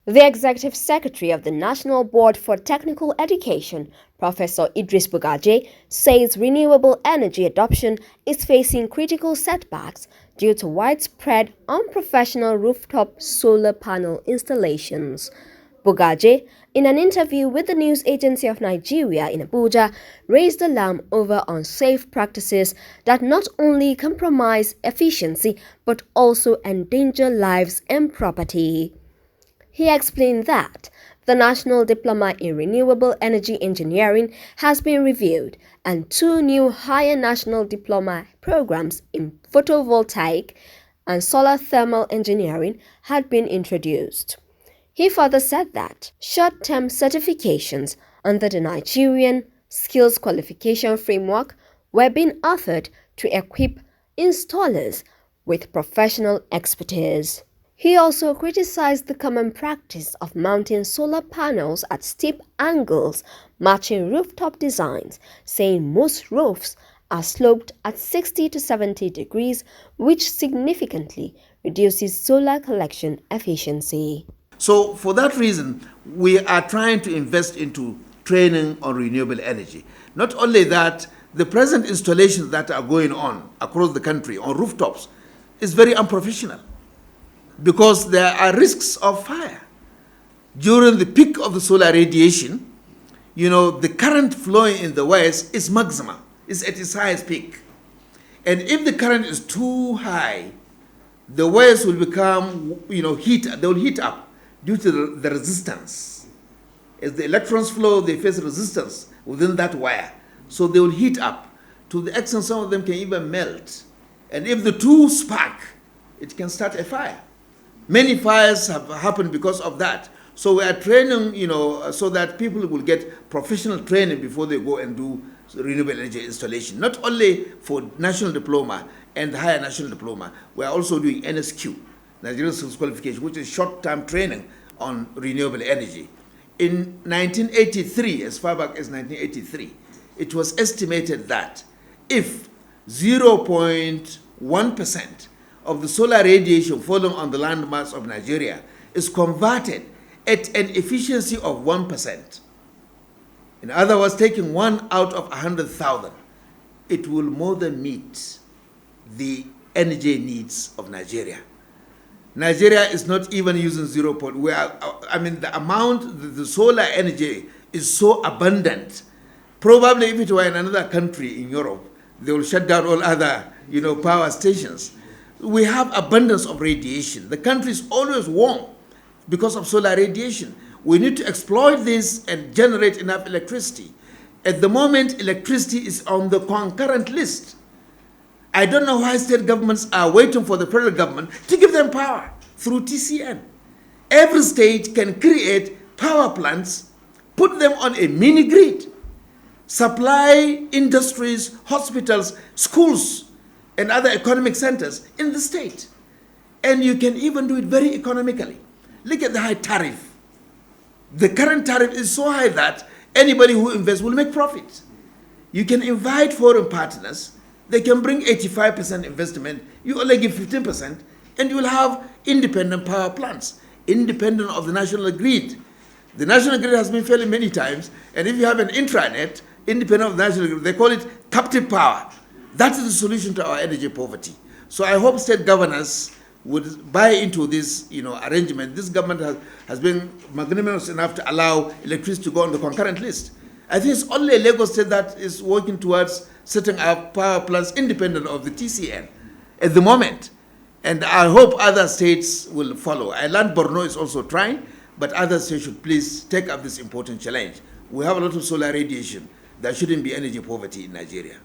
The Executive Secretary of the National Board for Technical Education, Professor Idris Bugaje, says renewable energy adoption is facing critical setbacks due to widespread unprofessional rooftop solar panel installations. Bugaje, in an interview with the News Agency of Nigeria in Abuja, raised alarm over unsafe practices that not only compromise efficiency but also endanger lives and property. He explained that the National Diploma in Renewable Energy Engineering has been reviewed and two new higher national diploma programs in photovoltaic and solar thermal engineering had been introduced. He further said that short-term certifications under the Nigerian Skills Qualification Framework were being offered to equip installers with professional expertise. He also criticized the common practice of mounting solar panels at steep angles matching rooftop designs, saying most roofs are sloped at 60 to 70 degrees, which significantly reduces solar collection efficiency. So for that reason, we are trying to invest into training on renewable energy. Not only that, the present installations that are going on across the country on rooftops is very unprofessional, because there are risks of fire. During the peak of the solar radiation, the current flowing in the wires is maximum, is at its highest peak. And if the current is too high, the wires will become, they will heat up due to the resistance. As the electrons flow, they face resistance within that wire. So they will heat up to the extent some of them can even melt. And if the two spark, it can start a fire. Many fires have happened because of that. So we are training, so that people will get professional training before they go and do renewable energy installation. Not only for national diploma and higher national diploma, we are also doing NSQ, Nigerian Skills Qualification, which is short-term training on renewable energy. In 1983, as far back as 1983, it was estimated that if 0.1% of the solar radiation falling on the landmass of Nigeria is converted at an efficiency of 1%. In other words, taking 1 out of 100,000, it will more than meet the energy needs of Nigeria. Nigeria is not even using 0. The amount, the solar energy is so abundant. Probably if it were in another country in Europe, they will shut down all other, power stations. We have abundance of radiation. The country is always warm because of solar radiation. We need to exploit this and generate enough electricity. At the moment, electricity is on the concurrent list. I don't know why state governments are waiting for the federal government to give them power through TCN. Every state can create power plants, put them on a mini grid, supply industries, hospitals, schools, and other economic centers in the state. And you can even do it very economically. Look at the high tariff. The current tariff is so high that anybody who invests will make profit. You can invite foreign partners. They can bring 85% investment. You only give 15%, and you will have independent power plants, independent of the national grid. The national grid has been failing many times, and if you have an intranet, independent of the national grid, they call it captive power. That is the solution to our energy poverty. So I hope state governors would buy into this, arrangement. This government has been magnanimous enough to allow electricity to go on the concurrent list. I think it's only Lagos State that is working towards setting up power plants independent of the TCN at the moment. And I hope other states will follow. I learned Borno is also trying, but other states should please take up this important challenge. We have a lot of solar radiation. There shouldn't be energy poverty in Nigeria.